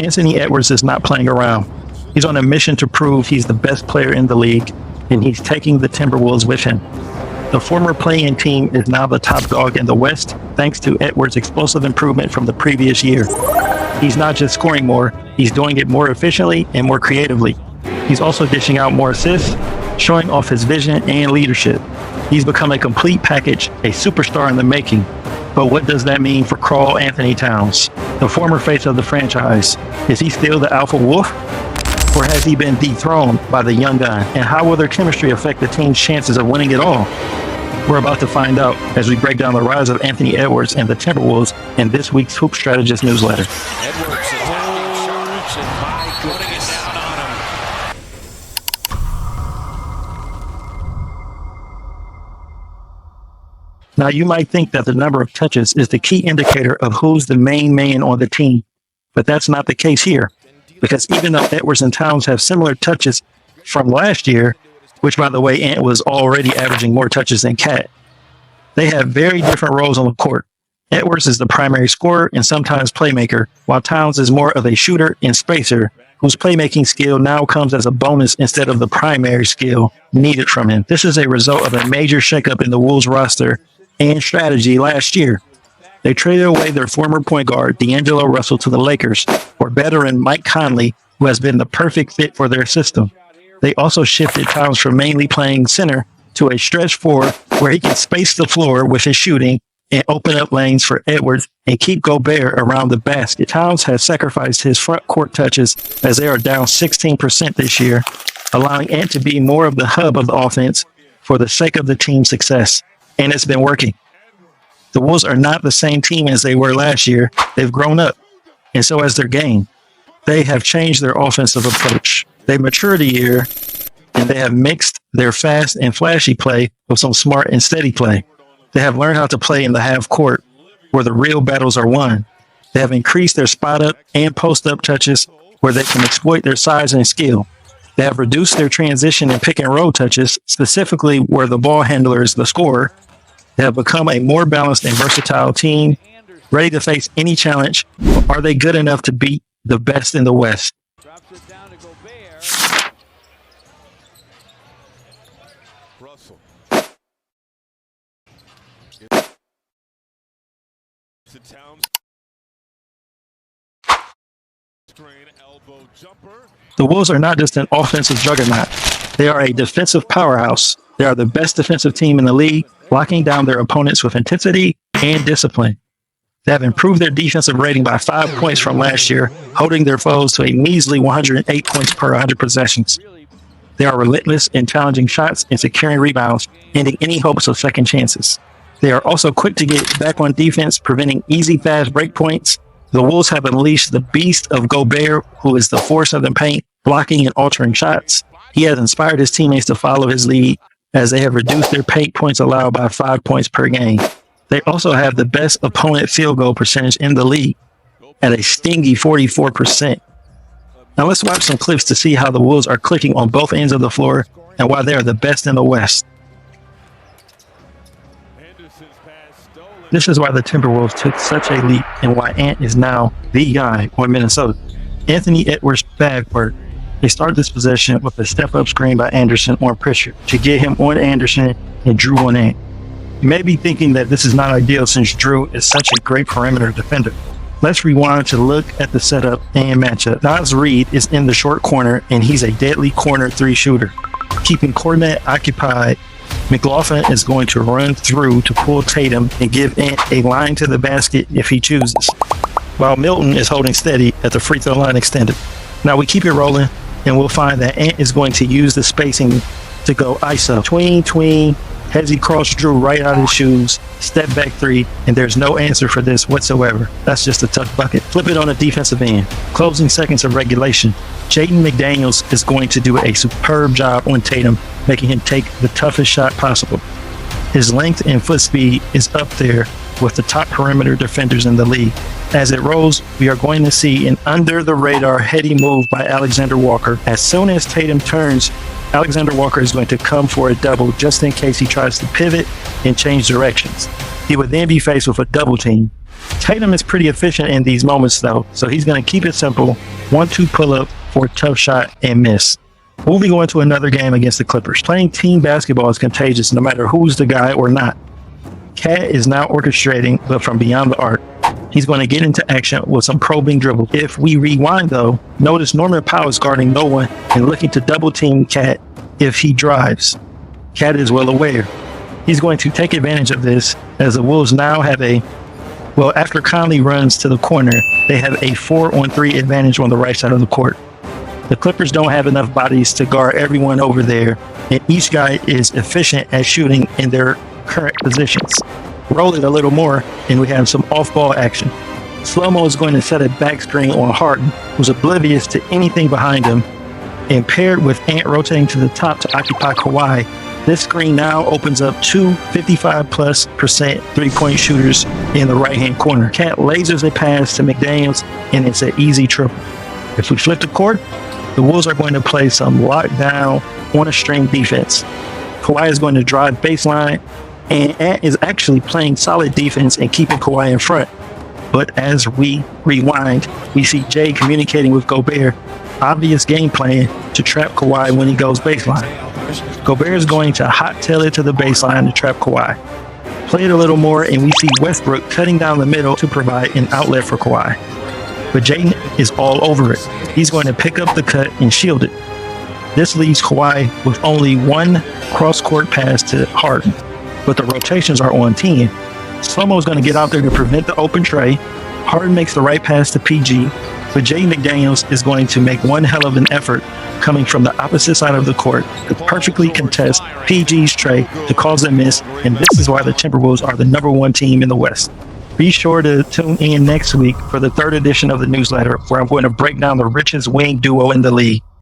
Anthony Edwards is not playing around. He's on a mission to prove he's the best player in the league, and he's taking the Timberwolves with him. The former play-in team is now the top dog in the West, thanks to Edwards' explosive improvement from the previous year. He's not just scoring more, he's doing it more efficiently and more creatively. He's also dishing out more assists, showing off his vision and leadership. He's become a complete package, a superstar in the making. But what does that mean for Karl-Anthony Towns, the former face of the franchise? Is he still the alpha wolf? Or has he been dethroned by the young gun? And how will their chemistry affect the team's chances of winning it all? We're about to find out as we break down the rise of Anthony Edwards and the Timberwolves in this week's Hoop Strategist newsletter. Edwards attacking Sharps and Mike putting it down on him. Now, you might think that the number of touches is the key indicator of who's the main man on the team, but that's not the case here. Because even though Edwards and Towns have similar touches from last year, which, by the way, Ant was already averaging more touches than Cat, they have very different roles on the court. Edwards is the primary scorer and sometimes playmaker, while Towns is more of a shooter and spacer, whose playmaking skill now comes as a bonus instead of the primary skill needed from him. This is a result of a major shakeup in the Wolves roster and strategy last year. They traded away their former point guard, D'Angelo Russell, to the Lakers for veteran Mike Conley, who has been the perfect fit for their system. They also shifted Towns from mainly playing center to a stretch four where he can space the floor with his shooting and open up lanes for Edwards and keep Gobert around the basket. Towns has sacrificed his front court touches as they are down 16% this year, allowing Ant to be more of the hub of the offense for the sake of the team's success. And it's been working. The Wolves are not the same team as they were last year. They've grown up, and so has their game. They have changed their offensive approach. They matured a year, and they have mixed their fast and flashy play with some smart and steady play. They have learned how to play in the half court where the real battles are won. They have increased their spot up and post up touches where they can exploit their size and skill. They have reduced their transition and pick and roll touches, specifically where the ball handler is the scorer. They have become a more balanced and versatile team, ready to face any challenge. Are they good enough to beat the best in the West? Drops it down to Gobert. Russell. To Towns. Strain elbow jumper. The Wolves are not just an offensive juggernaut. They are a defensive powerhouse. They are the best defensive team in the league, locking down their opponents with intensity and discipline. They have improved their defensive rating by 5 points from last year, holding their foes to a measly 108 points per 100 possessions. They are relentless in challenging shots and securing rebounds, ending any hopes of second chances. They are also quick to get back on defense, preventing easy, fast break points. The Wolves have unleashed the beast of Gobert, who is the force of the paint, blocking and altering shots. He has inspired his teammates to follow his lead, as they have reduced their paint points allowed by 5 points per game. They also have the best opponent field goal percentage in the league at a stingy 44%. Now let's watch some clips to see how the Wolves are clicking on both ends of the floor and why they are the best in the West. This is why the Timberwolves took such a leap and why Ant is now the guy on Minnesota. Anthony Edwards' bag work. They start this possession with a step-up screen by Anderson on Pritchard to get him on Anderson and Drew on Ant. You may be thinking that this is not ideal since Drew is such a great perimeter defender. Let's rewind to look at the setup and matchup. Naz Reid is in the short corner, and he's a deadly corner three shooter. Keeping Cornet occupied, McLaughlin is going to run through to pull Tatum and give Ant a line to the basket if he chooses, while Milton is holding steady at the free throw line extended. Now we keep it rolling, and we'll find that Ant is going to use the spacing to go ISO. Tween, has he crossed Drew right out of his shoes, step back three, and there's no answer for this whatsoever. That's just a tough bucket. Flip it on the defensive end. Closing seconds of regulation. Jaden McDaniels is going to do a superb job on Tatum, making him take the toughest shot possible. His length and foot speed is up there with the top perimeter defenders in the league. As it rolls, we are going to see an under-the-radar heady move by Alexander Walker. As soon as Tatum turns, Alexander Walker is going to come for a double just in case he tries to pivot and change directions. He would then be faced with a double team. Tatum is pretty efficient in these moments though, so he's going to keep it simple. 1-2 pull up for a tough shot and miss. Moving on to another game against the Clippers. Playing team basketball is contagious no matter who's the guy or not. Cat is now orchestrating, but from beyond the arc. He's going to get into action with some probing dribble. If we rewind though, notice Norman Powell is guarding no one and looking to double team Cat if he drives. Cat is well aware. He's going to take advantage of this as the Wolves now have after Conley runs to the corner, they have a 4-on-3 advantage on the right side of the court. The Clippers don't have enough bodies to guard everyone over there, and each guy is efficient at shooting in their current positions. Roll it a little more, and we have some off-ball action. Slow-mo is going to set a back screen on Harden, who's oblivious to anything behind him, and paired with Ant rotating to the top to occupy Kawhi, this screen now opens up two 55+% three-point shooters in the right-hand corner. Cat lasers a pass to McDaniels, and it's an easy triple. If we flip the court, the Wolves are going to play some lockdown on a string defense. Kawhi is going to drive baseline, and Ant is actually playing solid defense and keeping Kawhi in front. But as we rewind, we see Jay communicating with Gobert, obvious game plan to trap Kawhi when he goes baseline. Gobert is going to hot tail it to the baseline to trap Kawhi. Play it a little more, and we see Westbrook cutting down the middle to provide an outlet for Kawhi. But Jay is all over it. He's going to pick up the cut and shield it. This leaves Kawhi with only one cross-court pass to Harden, but the rotations are on 10. Slow-mo is going to get out there to prevent the open tray. Harden makes the right pass to PG, but Jay McDaniels is going to make one hell of an effort coming from the opposite side of the court to perfectly contest PG's tray to cause a miss, and this is why the Timberwolves are the #1 team in the West. Be sure to tune in next week for the 3rd edition of the newsletter, where I'm going to break down the richest wing duo in the league.